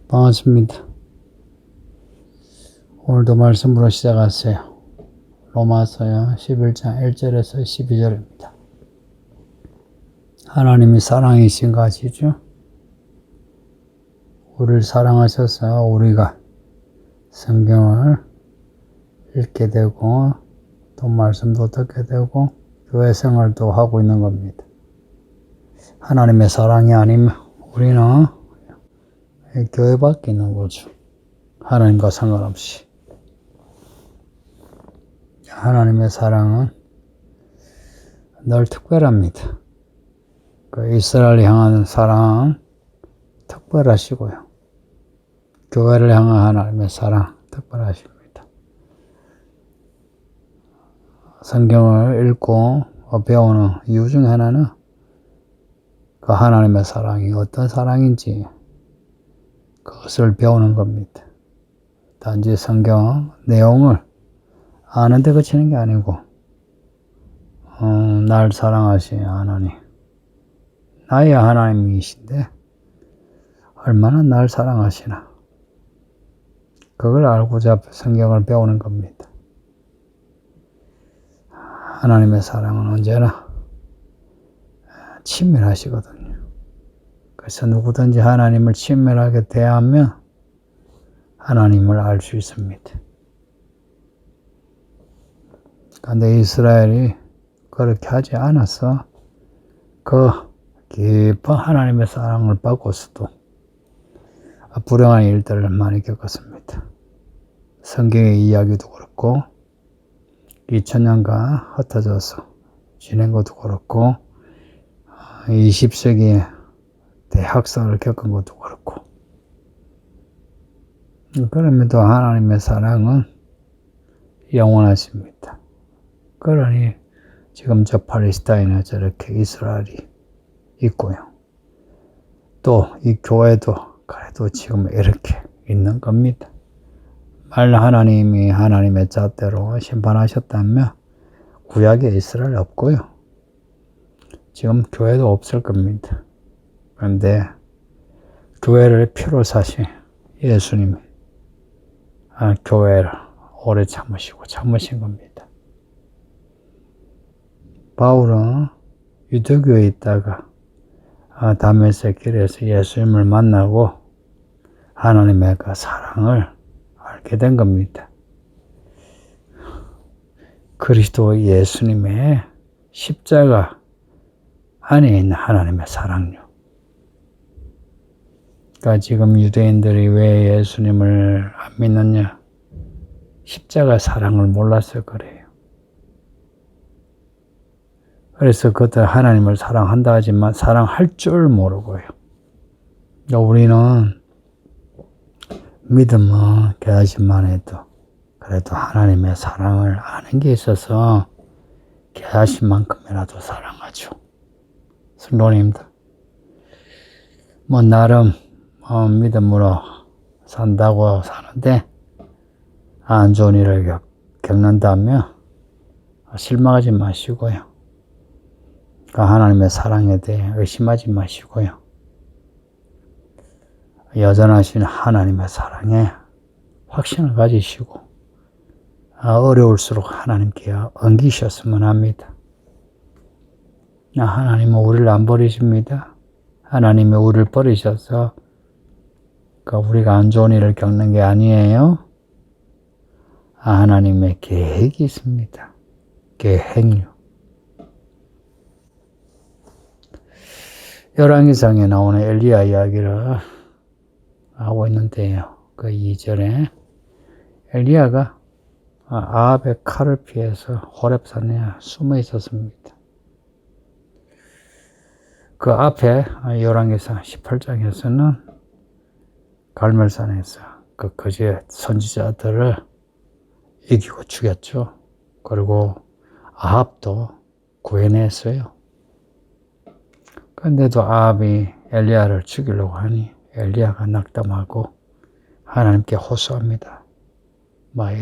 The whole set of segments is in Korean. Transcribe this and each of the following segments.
반갑습니다. 오늘도 말씀으로 시작하세요. 로마서요 11장 1절에서 12절입니다. 하나님이 사랑이신 거 아시죠? 우리를 사랑하셔서 우리가 성경을 읽게 되고 또 말씀도 듣게 되고 교회 생활도 하고 있는 겁니다. 하나님의 사랑이 아니면 우리는 교회 밖에 있는 거죠. 하나님과 상관없이. 하나님의 사랑은 늘 특별합니다. 그 이스라엘을 향하는 사랑은 특별하시고요. 교회를 향한 하나님의 사랑 특별하십니다. 성경을 읽고 배우는 이유 중 하나는 그 하나님의 사랑이 어떤 사랑인지 그것을 배우는 겁니다. 단지 성경 내용을 아는데 그치는 게 아니고 날 사랑하신 하나님, 나의 하나님이신데 얼마나 날 사랑하시나 그걸 알고자 성경을 배우는 겁니다. 하나님의 사랑은 언제나 친밀하시거든요. 그래서 누구든지 하나님을 친밀하게 대하면 하나님을 알 수 있습니다. 그런데 이스라엘이 그렇게 하지 않아서 그 깊은 하나님의 사랑을 받고서도 불행한 일들을 많이 겪었습니다. 성경의 이야기도 그렇고 2000년간 흩어져서 지낸 것도 그렇고 20세기에 대학살을 겪은 것도 그렇고 그럼에도 하나님의 사랑은 영원하십니다. 그러니 지금 저 팔레스타인에 저렇게 이스라엘이 있고요. 또 이 교회도 그래도 지금 이렇게 있는 겁니다. 만일 하나님이 하나님의 잣대로 심판하셨다면 구약에 이스라엘 없고요. 지금 교회도 없을 겁니다. 그런데 교회를 피로 사신 예수님이 교회를 오래 참으신 겁니다. 바울은 유대교에 있다가 다메섹 길에서 예수님을 만나고 하나님의 그 사랑을 알게 된 겁니다. 그리스도 예수님의 십자가 안에 있는 하나님의 사랑요. 그러니까 지금 유대인들이 왜 예수님을 안 믿느냐? 십자가 사랑을 몰라서 그래요. 그래서 그들 하나님을 사랑한다 하지만 사랑할 줄 모르고요. 우리는 믿음은 깨닫기만 해도 그래도 하나님의 사랑을 아는 게 있어서 깨닫은 만큼이라도 사랑하죠. 성도님들, 나름 믿음으로 산다고 사는데 안 좋은 일을 겪는다면 실망하지 마시고요. 하나님의 사랑에 대해 의심하지 마시고요. 여전하신 하나님의 사랑에 확신을 가지시고 어려울수록 하나님께 엉기셨으면 합니다. 하나님은 우리를 안 버리십니다. 하나님이 우리를 버리셔서 우리가 안 좋은 일을 겪는 게 아니에요. 하나님의 계획이 있습니다. 계획요. 열왕기상에 나오는 엘리야 이야기를 하고 있는데요. 그 2절에 엘리야가 아합의 칼을 피해서 호렙산에 숨어 있었습니다. 그 앞에 열왕기상 18장에서는 갈멜산에서 그 거짓 선지자들을 이기고 죽였죠. 그리고 아합도 구해냈어요. 그런데도 아합이 엘리야를 죽이려고 하니 엘리야가 낙담하고 하나님께 호소합니다.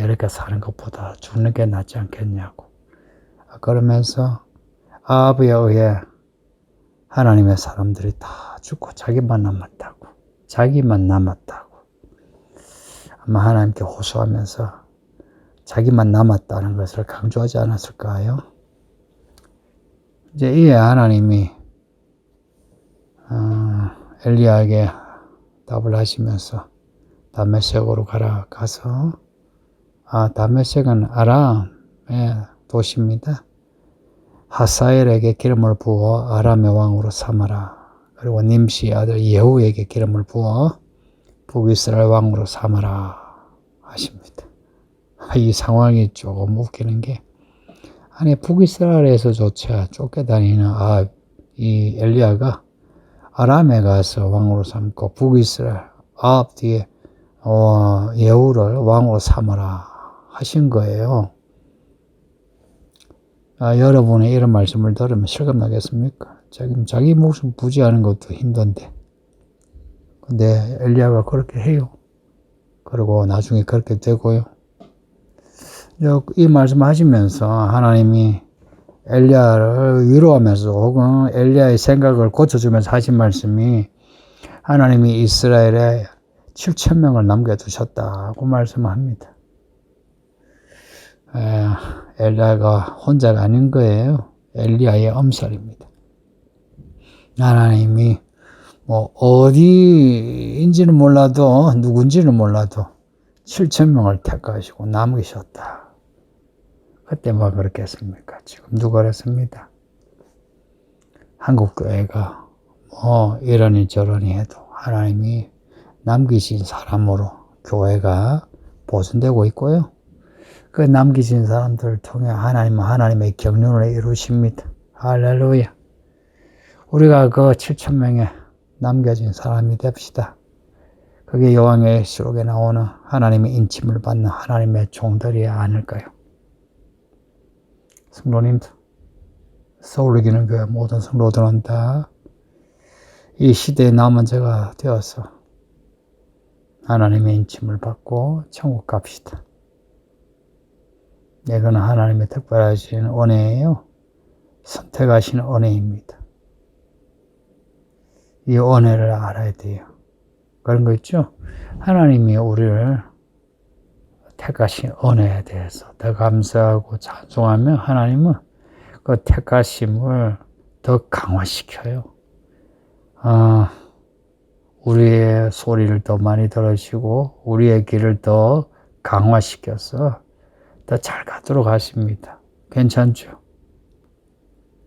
이렇게 사는 것보다 죽는 게 낫지 않겠냐고. 그러면서 아합에 의해 하나님의 사람들이 다 죽고 자기만 남았다고. 아마 하나님께 호소하면서 자기만 남았다는 것을 강조하지 않았을까요? 이제 이에 하나님이 엘리야에게 답을 하시면서 다메섹으로 가서 다메섹은 아람의 도시입니다. 하사엘에게 기름을 부어 아람의 왕으로 삼아라. 그리고 님시 아들 예후에게 기름을 부어 북이스라엘 왕으로 삼아라 하십니다. 이 상황이 조금 웃기는 게, 아니 북이스라엘에서조차 쫓겨다니는 이 엘리야가 아람에 가서 왕으로 삼고 북이스라엘 아합 뒤에 예후를 왕으로 삼아라 하신 거예요. 여러분의 이런 말씀을 들으면 실감나겠습니까? 자기 목숨 부지하는 것도 힘든데, 근데 엘리야가 그렇게 해요. 그리고 나중에 그렇게 되고요. 이 말씀하시면서 하나님이 엘리야를 위로하면서 혹은 엘리야의 생각을 고쳐주면서 하신 말씀이, 하나님이 이스라엘에 7,000명을 남겨두셨다고 말씀합니다. 엘리야가 혼자가 아닌 거예요. 엘리야의 엄살입니다. 하나님이 어디인지는 몰라도 누군지는 몰라도 7,000명을 택하시고 남기셨다. 그때 뭐 그렇겠습니까? 지금도 그렇습니다. 한국교회가 이러니 저러니 해도 하나님이 남기신 사람으로 교회가 보존되고 있고요. 그 남기신 사람들을 통해 하나님은 하나님의 경륜을 이루십니다. 할렐루야. 우리가 그 7,000명에 남겨진 사람이 됩시다. 그게 요한의 시록에 나오는 하나님의 인침을 받는 하나님의 종들이 아닐까요? 성도님들, 서울기는 교회 모든 성도들은 다 이 시대의 남은 자가 되어서 하나님의 인침을 받고 천국 갑시다. 이거는 하나님의 특별하신 은혜예요. 선택하신 은혜입니다. 이 은혜를 알아야 돼요. 그런 거 있죠? 하나님이 우리를 택하신 은혜에 대해서 더 감사하고 찬송하며 하나님은 그 택하심을 더 강화시켜요. 우리의 소리를 더 많이 들으시고 우리의 길을 더 강화시켜서 더 잘 가도록 하십니다. 괜찮죠?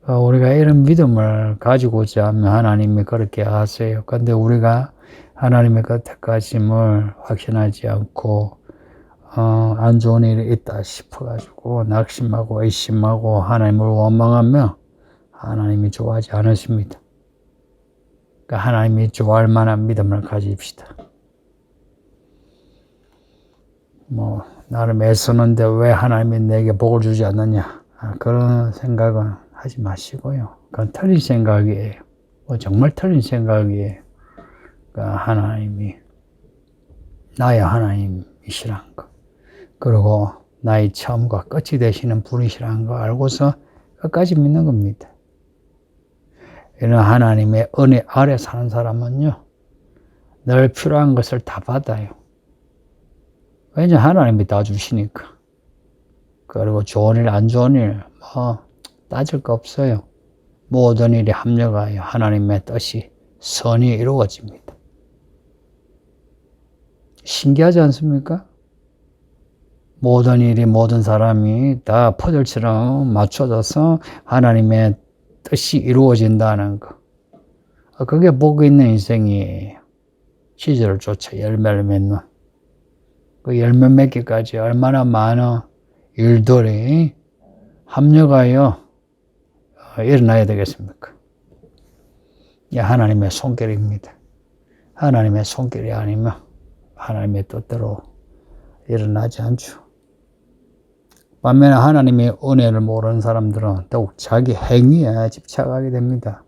우리가 이런 믿음을 가지고자 하면 하나님이 그렇게 하세요. 근데 우리가 하나님의 그 택하심을 확신하지 않고 안 좋은 일이 있다 싶어가지고 낙심하고 의심하고 하나님을 원망하며 하나님이 좋아하지 않으십니다. 그러니까 하나님이 좋아할 만한 믿음을 가집시다. 나를 애쓰는데 왜 하나님이 내게 복을 주지 않느냐, 그런 생각은 하지 마시고요. 그건 틀린 생각이에요. 정말 틀린 생각이에요. 그러니까 하나님이 나의 하나님이시라는 거, 그리고 나의 처음과 끝이 되시는 분이시라는 거 알고서 끝까지 믿는 겁니다. 이런 하나님의 은혜 아래 사는 사람은요, 늘 필요한 것을 다 받아요. 왜냐, 하나님이 다 주시니까. 그리고 좋은 일, 안 좋은 일, 따질 거 없어요. 모든 일이 합력하여 하나님의 뜻이 선이 이루어집니다. 신기하지 않습니까? 모든 일이, 모든 사람이 다 퍼즐처럼 맞춰져서 하나님의 뜻이 이루어진다는 거. 그게 복 있는 인생이에요. 시절을 쫓아 열매를 맺는. 그 열매 맺기까지 얼마나 많은 일들이 합력하여 일어나야 되겠습니까? 이게 하나님의 손길입니다. 하나님의 손길이 아니면 하나님의 뜻대로 일어나지 않죠. 반면에 하나님의 은혜를 모르는 사람들은 더욱 자기 행위에 집착하게 됩니다.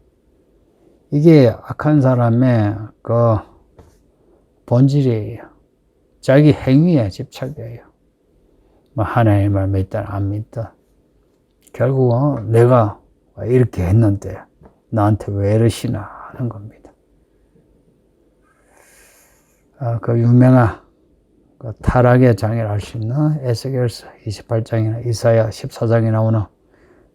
이게 악한 사람의 그 본질이에요. 자기 행위에 집착해요. 하나님을 믿든 안 믿든 결국은 내가 이렇게 했는데 나한테 왜 이러시나 하는 겁니다. 그 유명한 그 타락의 장애를 알 수 있는 에스겔서 28장이나 이사야 14장에 나오는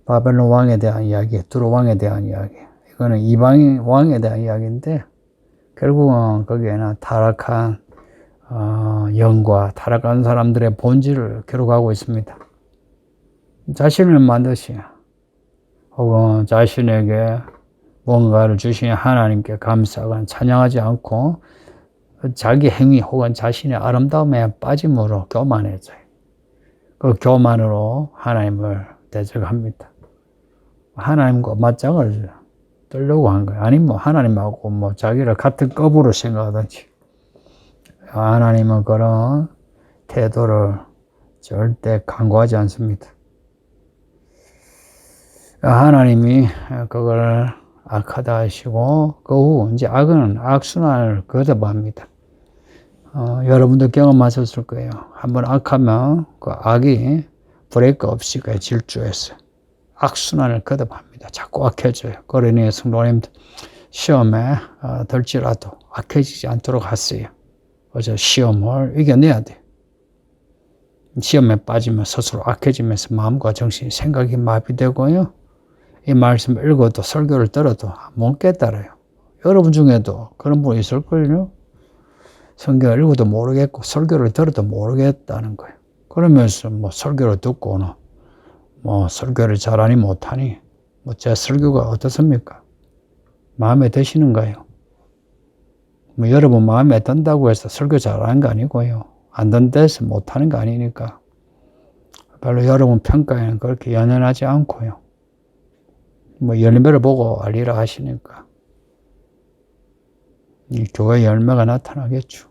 바벨론 왕에 대한 이야기, 두로 왕에 대한 이야기. 이거는 이방 왕에 대한 이야기인데 결국은 거기에는 타락한 영과 타락한 사람들의 본질을 기록하고 있습니다. 자신을 만드시 혹은 자신에게 뭔가를 주신 하나님께 감사하거나 찬양하지 않고 자기 행위 혹은 자신의 아름다움에 빠짐으로 교만해져요. 그 교만으로 하나님을 대적합니다. 하나님과 맞짱을 뜨려고 한 거예요. 아니면 하나님하고 자기를 같은 급으로 생각하든지. 하나님은 그런 태도를 절대 강구하지 않습니다. 하나님이 그걸 악하다 하시고 그 후 이제 악은 악순환을 거듭합니다. 여러분도 경험하셨을 거예요. 한번 악하면 그 악이 브레이크 없이 질주했어요. 악순환을 거듭합니다. 자꾸 악해져요. 그러니 성도님들 시험에 들지라도 악해지지 않도록 하세요. 그래서 시험을 이겨내야 돼요. 시험에 빠지면 스스로 악해지면서 마음과 정신이 생각이 마비되고요. 이 말씀을 읽어도 설교를 들어도 못 깨달아요. 여러분 중에도 그런 분이 있을걸요. 성경을 읽어도 모르겠고 설교를 들어도 모르겠다는 거예요. 그러면서 설교를 듣고는 설교를 잘하니 못하니 제 설교가 어떻습니까? 마음에 드시는가요? 여러분 마음에 든다고 해서 설교 잘하는 거 아니고요. 안 든데서 못하는 거 아니니까 별로 여러분 평가에는 그렇게 연연하지 않고요. 열매를 보고 알리라 하시니까 이 교회 열매가 나타나겠죠.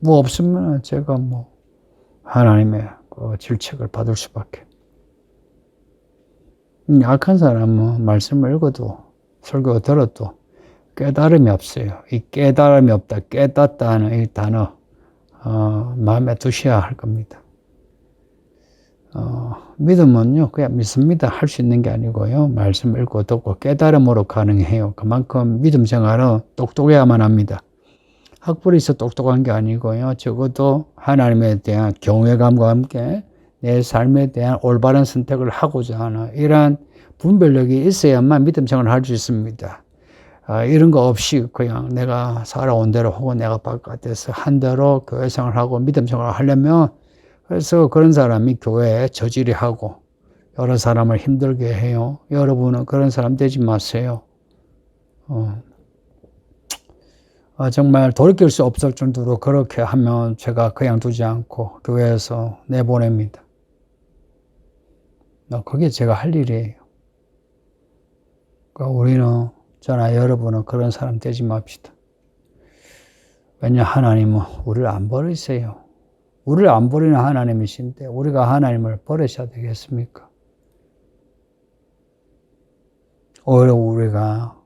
없으면 제가 하나님의 그 질책을 받을 수밖에. 악한 사람은 말씀을 읽어도 설교 들어도 깨달음이 없어요. 이 깨달음이 없다, 깨닫다는 이 단어 마음에 두셔야 할 겁니다. 믿음은요 그냥 믿습니다 할 수 있는 게 아니고요. 말씀 읽고 듣고 깨달음으로 가능해요. 그만큼 믿음 생활은 똑똑해야만 합니다. 학벌이 있어 똑똑한 게 아니고요. 적어도 하나님에 대한 경외감과 함께 내 삶에 대한 올바른 선택을 하고자 하는 이러한 분별력이 있어야만 믿음 생활을 할 수 있습니다. 이런 거 없이 그냥 내가 살아온 대로 혹은 내가 바깥에서 한 대로 교회 생활하고 믿음 생활을 하려면 그래서 그런 사람이 교회에 저지리 하고 여러 사람을 힘들게 해요. 여러분은 그런 사람 되지 마세요. 정말 돌이킬 수 없을 정도로 그렇게 하면 제가 그냥 두지 않고 교회에서 내보냅니다. 그게 제가 할 일이에요. 그러니까 우리는 저나 여러분은 그런 사람 되지 맙시다. 왜냐 하나님은 우리를 안 버리세요. 우리를 안 버리는 하나님이신데 우리가 하나님을 버리셔야 되겠습니까? 오히려 우리가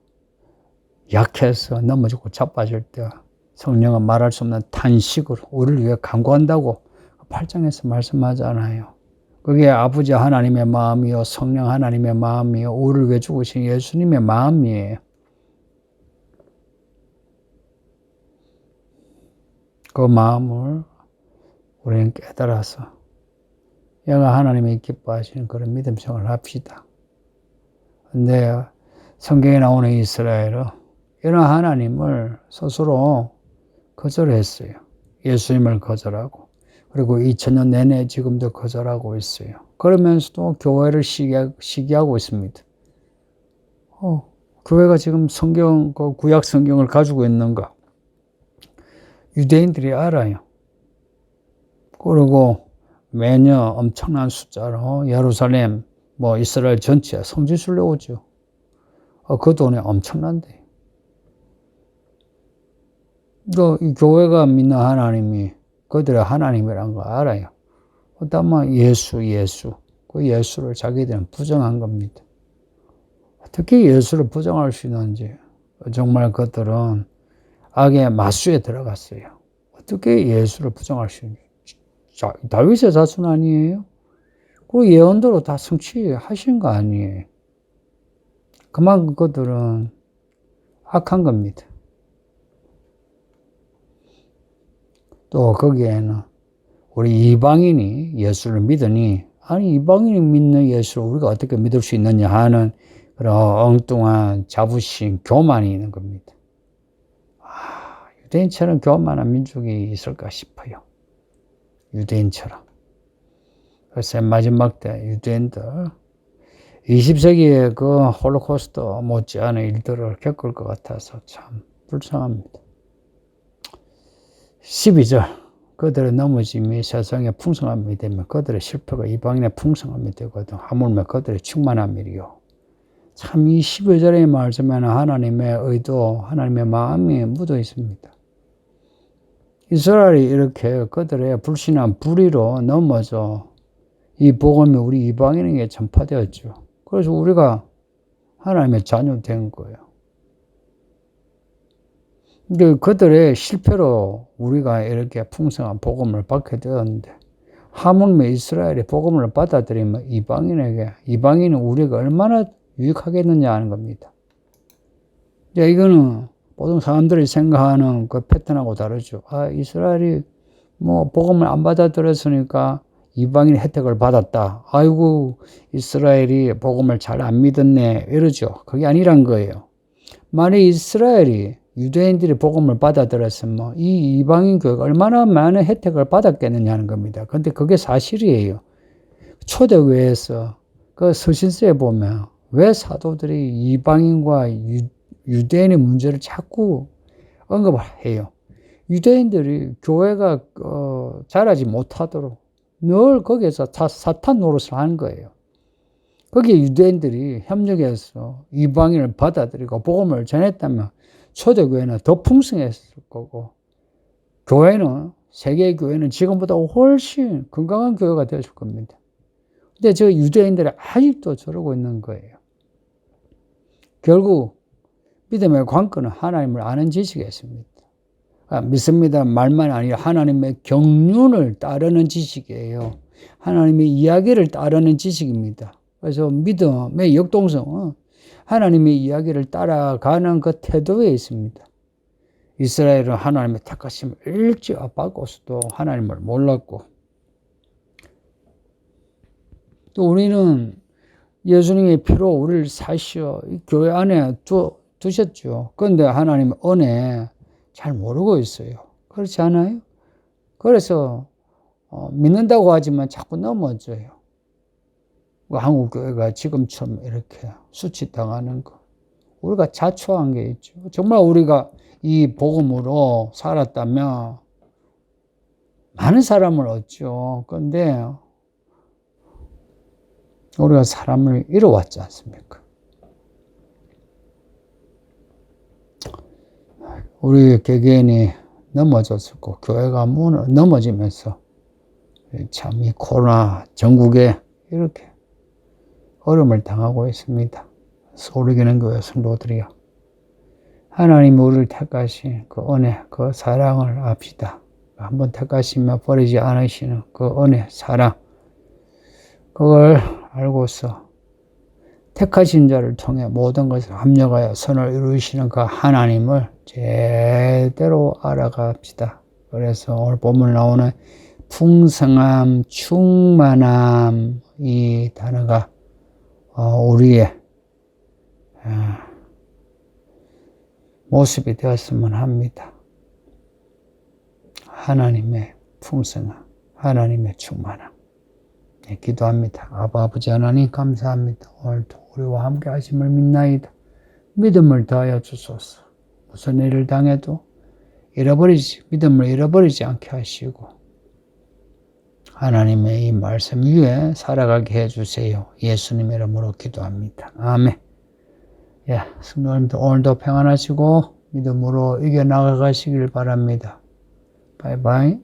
약해서 넘어지고 자빠질 때 성령은 말할 수 없는 탄식으로 우리를 위해 간구한다고 8장에서 말씀하잖아요. 그게 아버지 하나님의 마음이요 성령 하나님의 마음이요 우리를 위해 죽으신 예수님의 마음이에요. 그 마음을 우리는 깨달아서 영화 하나님이 기뻐하시는 그런 믿음 생활을 합시다. 근데 성경에 나오는 이스라엘은 이런 하나님을 스스로 거절했어요. 예수님을 거절하고 그리고 2000년 내내 지금도 거절하고 있어요. 그러면서도 교회를 시기하고 있습니다. 교회가 지금 성경, 그 구약 성경을 가지고 있는가? 유대인들이 알아요. 그리고 매년 엄청난 숫자로 예루살렘, 이스라엘 전체 성지순례 오죠. 그 돈이 엄청난데. 이 교회가 믿는 하나님이 그들의 하나님이라는 거 알아요. 그다음에 예수. 그 예수를 자기들은 부정한 겁니다. 어떻게 예수를 부정할 수 있는지. 정말 그들은 악의 마수에 들어갔어요. 어떻게 예수를 부정할 수 있는지. 다윗의 자손 아니에요? 그 예언대로 다 성취하신 거 아니에요? 그만큼 그들은 악한 겁니다. 또 거기에는 우리 이방인이 예수를 믿으니, 아니, 이방인이 믿는 예수를 우리가 어떻게 믿을 수 있느냐 하는 그런 엉뚱한 자부심, 교만이 있는 겁니다. 유대인처럼 교만한 민족이 있을까 싶어요. 유대인처럼. 그래서 마지막 때 유대인들 20세기에 그 홀로코스트 못지않은 일들을 겪을 것 같아서 참 불쌍합니다. 12절 그들의 넘어짐이 세상의 풍성함이 되면 그들의 실패가 이방인의 풍성함이 되거든. 하물며 그들의 충만함이리요. 참 이 12절의 말씀에는 하나님의 의도, 하나님의 마음이 묻어 있습니다. 이스라엘이 이렇게 그들의 불신한 불의로 넘어져 이 복음이 우리 이방인에게 전파되었죠. 그래서 우리가 하나님의 자녀 된 거예요. 근데 그들의 실패로 우리가 이렇게 풍성한 복음을 받게 되었는데, 하물며 이스라엘이 복음을 받아들이면 이방인은 우리가 얼마나 유익하겠느냐 하는 겁니다. 이제 이거는 보통 사람들이 생각하는 그 패턴하고 다르죠. 이스라엘이 뭐 복음을 안 받아들였으니까 이방인의 혜택을 받았다. 아이고, 이스라엘이 복음을 잘 안 믿었네. 이러죠. 그게 아니란 거예요. 만약 이스라엘이 유대인들이 복음을 받아들였으면 이 이방인 교회가 얼마나 많은 혜택을 받았겠느냐는 겁니다. 근데 그게 사실이에요. 초대교회에서 그 서신서에 보면 왜 사도들이 이방인과 유대인의 문제를 자꾸 언급을 해요. 유대인들이 교회가 자라지 못하도록 늘 거기에서 사탄 노릇을 하는 거예요. 거기에 유대인들이 협력해서 이방인을 받아들이고 복음을 전했다면 초대교회는 더 풍성했을 거고, 교회는, 세계 교회는 지금보다 훨씬 건강한 교회가 되었을 겁니다. 근데 저 유대인들이 아직도 저러고 있는 거예요. 결국 믿음의 관건은 하나님을 아는 지식이었습니다. 믿습니다 말만 아니라 하나님의 경륜을 따르는 지식이에요. 하나님의 이야기를 따르는 지식입니다. 그래서 믿음의 역동성은 하나님의 이야기를 따라가는 그 태도에 있습니다. 이스라엘은 하나님의 택하심을 일찍 받고서도 하나님을 몰랐고, 또 우리는 예수님의 피로 우리를 사시어 교회 안에 두셨죠. 그런데 하나님의 은혜 잘 모르고 있어요. 그렇지 않아요? 그래서 믿는다고 하지만 자꾸 넘어져요. 한국 교회가 지금처럼 이렇게 수치당하는 거, 우리가 자초한 게 있죠. 정말 우리가 이 복음으로 살았다면 많은 사람을 얻죠. 그런데 우리가 사람을 잃어왔지 않습니까? 우리 개개인이 넘어졌었고 교회가 넘어지면서 참 이 코로나 전국에 이렇게 어려움을 당하고 있습니다. 소리기는 교회 성도들이요, 하나님이 우리를 택하신 그 은혜, 그 사랑을 압시다. 한번 택하시며 버리지 않으시는 그 은혜, 사랑, 그걸 알고서 택하신 자를 통해 모든 것을 합력하여 선을 이루시는 그 하나님을 제대로 알아갑시다. 그래서 오늘 본문에 나오는 풍성함, 충만함, 이 단어가 우리의 모습이 되었으면 합니다. 하나님의 풍성함, 하나님의 충만함. 네, 기도합니다. 아버지 하나님 감사합니다. 오늘도 우리와 함께 하심을 믿나이다. 믿음을 더하여 주소서. 무슨 일을 당해도 믿음을 잃어버리지 않게 하시고 하나님의 이 말씀 위에 살아가게 해주세요. 예수님 이름으로 기도합니다. 아멘. 예, 성도님들 오늘도 평안하시고 믿음으로 이겨나가시길 바랍니다. 바이바이.